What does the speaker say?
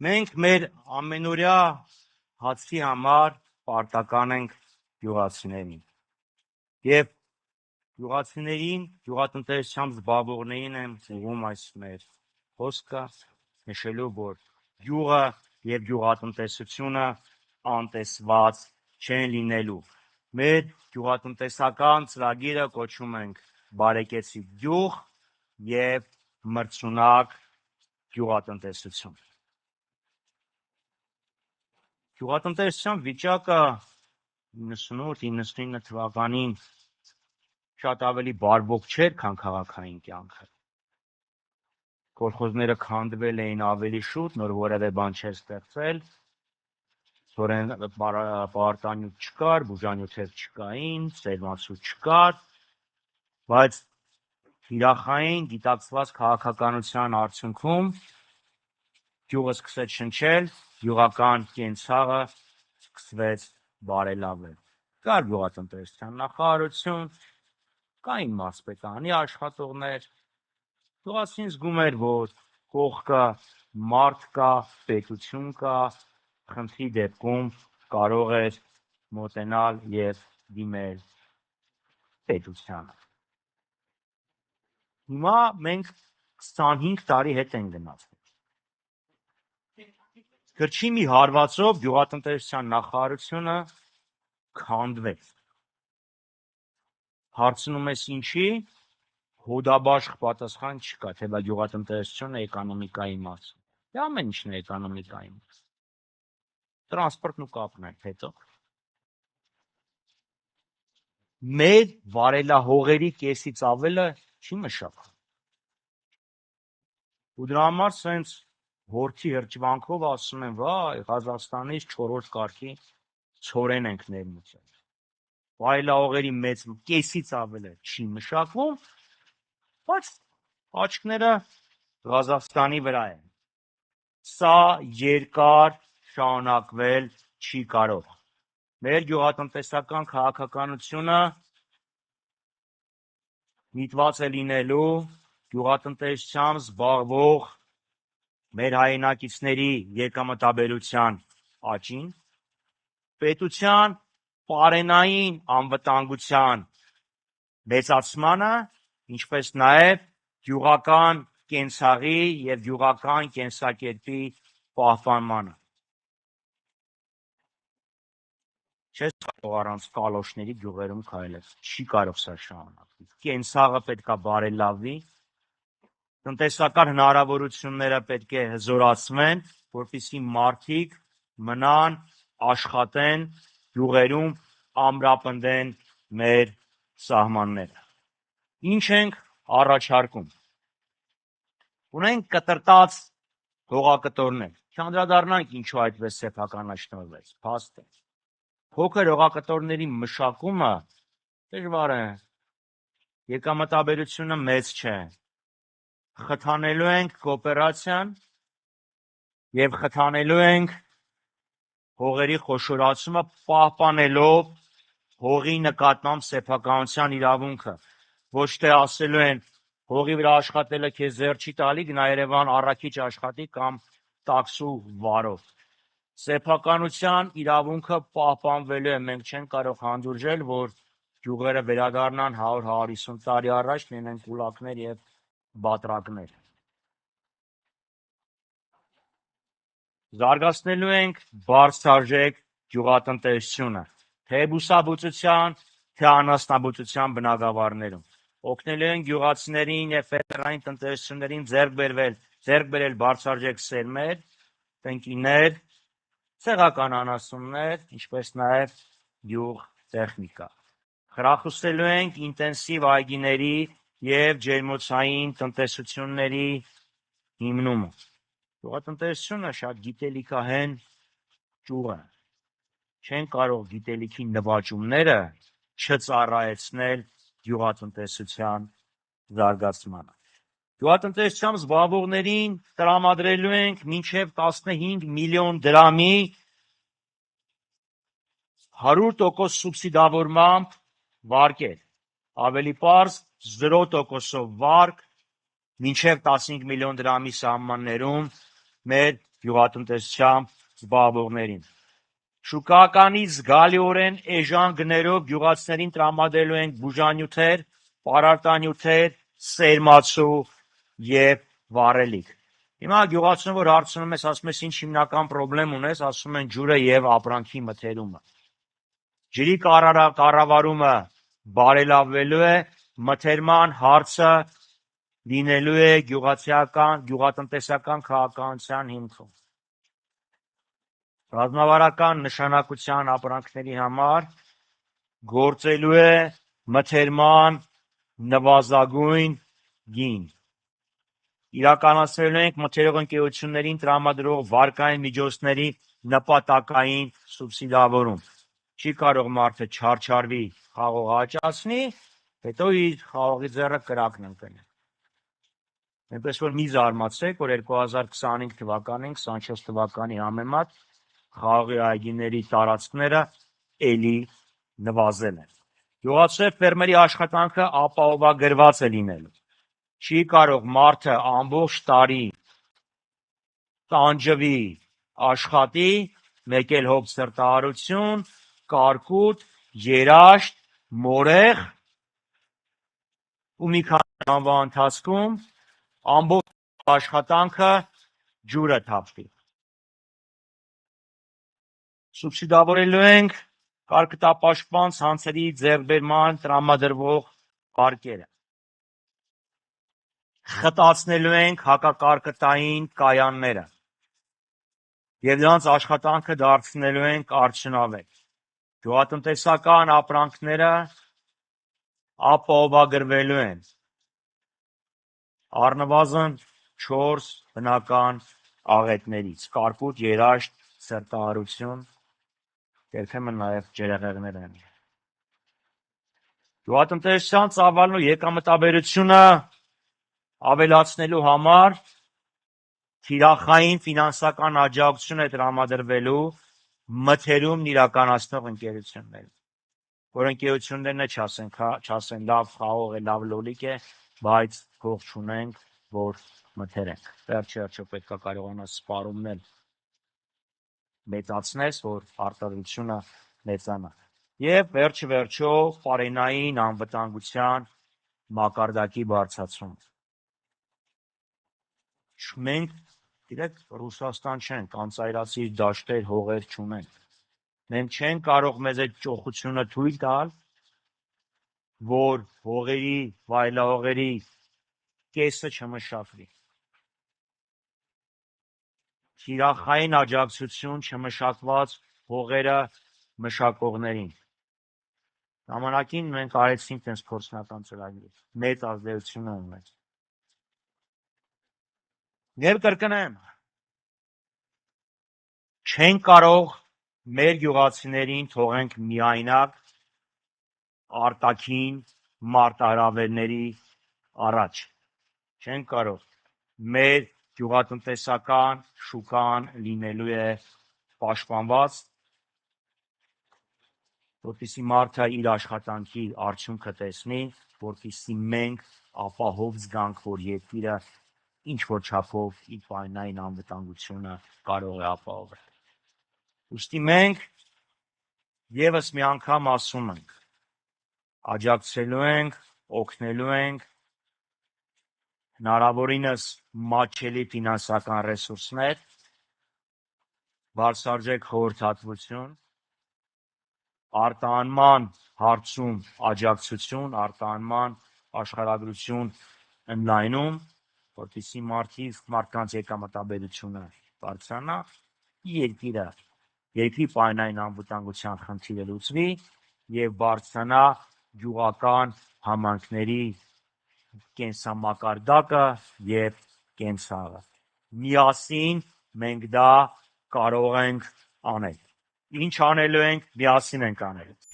Մենք մեր ամենօրյա հացի համար պարտական ենք գյուղացիներին եւ գյուղացիներին, գյուղատնտեսությամբ զբաղվողներին եմ ուղղում այս մեր խոսքը, նշելով, որ գյուղը եւ գյուղատնտեսությունը անտեսված չեն լինելու։ Մեր գյուղատնտեսական ծրագիրը կոչում ենք բարեկեցիկ գյուղ եւ մրցունակ գյուղատնտեսություն։ Գյուղատնտեսության վիճակը 98-99 թվականին շատ ավելի բարվոք չէր, քան քաղաքային կյանքը։ Կոլխոզները քանդվել էին ավելի շուտ, նոր որևէ բան չէր ստեղծել, պարտանյութ չկար, բուժանյութեր չկային, սերմացու չկար, բայց հիրախային գիտակցված քաղաքականության արդյունքում գյուղը սկսեց շնչել, գյուղական կենցաղը սկսվեց բարելավել։ Կար գյուղատնտեսության նախարարություն, կային մարզպետարանի աշխատողներ, գյուղացին զգում էր, որ կողքը մարդ կա, պետություն կա, խնդրի դեպքում կարող էր մոտենալ եւ դիմել պետությանը։ Հիմա մենք 25 տարի հետ ենք գնացել։ Գրչի մի հարվածով գյուղատնտեսության նախարարությունը քանդվեց։ Հարցնում ես ինչի, հոդաբաշխ պատասխան չկա, թե բա գյուղատնտեսությունը էկոնոմիկայի մաս է։ Ամեն ինչն է էկոնոմիկայի մաս։ Տրանսպորտն ու կապն է, հետո։ Մեր վարելահողերի կեսից ավելը չի մշակվում։ Ու դրա համար սենց հորթի հրճվանքով ասում են, վայ, Ղազախստանից 4-րդ կարգի ցորեն ենք ներմուծել։ Վարելահողերի մեծ կեսից ավելը չի մշակվում, բայց աչքները Ղազախստանի վրա են։ Սա երկար շարունակվել չի կարող։ Մեր գյուղատնտեսական քաղաքականությունը միտված է լինելու գյուղատնտեսությամբ զբաղվող մեր հայրենակիցների եկամտաբերության աճին, պետության պարենային անվտանգության մեծացմանը, ինչպես նաև գյուղական կենցաղի եւ գյուղական կենսակերպի պահպանմանը։ Չես կարող առանց կալոշների գյուղերում քայլել, չի կարող սա շարունակվել։ Կենցաղը պետք է բարելավվի, տնտեսական հնարավորությունները պետք է հզորացվեն, որպեսզի մարդիկ մնան, աշխատեն, գյուղերում ամրապնդեն մեր սահմանները։ Ինչ ենք առաջարկում։ Ունենք կտրտած հողակտորներ։ Չանդրադառնանք ինչու այդպես սեփականաշնորհվեց, փաստ է։ Փոքր հողակտորների մշակումը դժվար է, եկամտաբերությունը մեծ չէ։ Խթանելու ենք կոոպերացիան եւ խթանելու ենք հողերի խոշորացումը, պահպանելով հողի նկատմամբ սեփականության իրավունքը։ Ոչ թե ասելու են հողի վրա աշխատելը քեզ ձեռ չի տալի, գնա Երևան առաքիչ աշխատի կամ տաքսու վարով։ Սեփականության իրավունքը պահպանվելու է, մենք չենք կարող հանդուրժել, որ գյուղերը վերադառնան 100-150 տարի առաջ, լինեն կուլակներ եւ բատրակներ։ Զարգացնելու ենք բարձրարժեք գյուղատնտեսությունը, թե բուսաբուծության, թե անասնաբուծության բնագավառներում։ Օգնելու ենք գյուղացիներին եւ ֆերմերային տնտեսություններին ձեռք բերել բարձրարժեք սերմեր, տնկիներ, ցեղական անասուններ, ինչպես նաև գյուղ տեխնիկա։ Խրախուսելու ենք ինտենսիվ այգիների եւ ջերմոցային տնտեսությունների հիմնումը։ Գյուղատնտեսությունը շատ գիտելիքահեն ճյուղ է։ Չեն կարող գիտելիքի նվաճումները չծառայեցնել գյուղատնտեսության զարգացմանը։ Գյուղատնտեսությամբ զբաղվողներին տրամադրելու ենք մինչև 15 միլիոն դրամի 100% սուբսիդավորմամբ վարկեր, ավելի պարզ 0%-ով վարկ մինչև 15 միլիոն դրամի սահմաններում մեր գյուղատնտեսությամբ զբաղվողներին։ Շուկականից զգալիորեն էժան գներով գյուղացիներին տրամադրելու ենք բուժանյութեր, պարարտանյութեր, սերմացու եւ վառելիք։ Հիմա գյուղացուն, որ հարցնում ես, ասում ես ինչ հիմնական խնդրեմ ունես, ասում են ջուրը եւ ապրանքի մթերումը։ Ջրի կառավարումը բարելավվելու է, մթերման հարցը լինելու է գյուղատնտեսական քաղաքականության հիմքում։ Ռազմավարական նշանակության ապրանքների համար գործելու է մթերման նվազագույն գին։ Իրականացնելու ենք մթերող ընկերություններին տրամադրող վարկային միջոցների նպատակային սուբսիդավորում։ Չի կարող մարդը չարչարվի, խաղողը աճացնի, հետո իր խաղողի ձեռը կրակն ընկնի։ Այնպես որ մի զարմացեք, որ 2025 թվականին, 24 թվականի համեմատ խաղողի այգիների տարածքները էլի նվազել են։ Գյուղացու ֆերմերի աշխատանքը ապահովագրված է լինելու։ Չի կարող մարդը ամբողջ տարի տանջվի, աշխատի, մեկ էլ հոգ սրտահարություն, կարկուտ, երաշտ, մորեղ ու մի քանի ամվա ընթացքում ամբողջ աշխատանքը ջուրը թափվի։ Սուբսիդավորելու ենք կարկտապաշտպան ցանցերի ձեռքբերման տրամադրվող վարկերը։ Խտացնելու ենք հակակարկտային կայանները եւ դրանց աշխատանքը դարձնելու ենք արդյունավետ։ Գյուղատնտեսական ապրանքները ապահովագրվելու են առնվազն 4 բնական աղետներից՝ կարկուտ, երաշտ, սրտահարություն, երբեմն նաև ջրեղեղներ են։ Գյուղատնտեսության ծավալն ու եկամտաբերությունը ավելացնելու համար թիրախային ֆինանսական աջակցություն է տրամադրվելու մթերումն իրականացնող ընկերություններին, որ ընկերություններն չասեն լավ խաղող է, լավ լոլիկ է, բայց փող չունենք, որ մթերենք։ Վերջը պետք է կարողանաս սպառումն էլ մեծացնես, որ արտադրությունը մեծանա։ Եվ վերջո պարենային անվտանգության մակարդակի բարձրացում։ Մենք գիտեք Ռուսաստան չենք, կանծայրացի դաշտեր, հողեր չունենք։ Մենք չենք կարող մեզ այդ ճոխությունը թույլ տալ, որ հողերի, վայելահողերի կեսը չմշակվի։ Թիրախային աջակցություն չմշակված հողերը մշակողներին։ Ժամանակին մենք արեցինք տենց փորձնական ծրագիր, մեծ ազդեցություն ունեց։ Եվ կրկնեմ, չենք կարող մեր գյուղացիներին թողենք միայնակ արտաքին մարտահրավերների առաջ։ Չենք կարող։ Մեր գյուղատնտեսական շուկան լինելու է պաշտպանված, որպեսզի մարդը իր աշխատանքի արդյունքը տեսնի, որպեսզի մենք ապահով զգանք, որ երկիրը ինչ-որ չափով իր պարենային անվտանգությունը կարող է ապահովել։ Ուստի մենք ևս մի անգամ ասում ենք, աջակցելու ենք, օգնելու ենք, հնարավորինս մատչելի ֆինանսական ռեսուրսներ, բարձրաձեք խորհրդատվություն, արտահանման հարցում աջակցություն, արտահանման աշխարհագրություն ընդլայնում, որպեսզի մարդկանց եկամտաբերությունը բարձրանա, երկրի պարենային անվտանգության խնդիրը լուծվի եւ բարձրանա գյուղական համայնքների կենսամակարդակը եւ կենցաղը։ Միասին մենք դա կարող ենք անել։ Ինչ անելու ենք, միասին ենք անելու։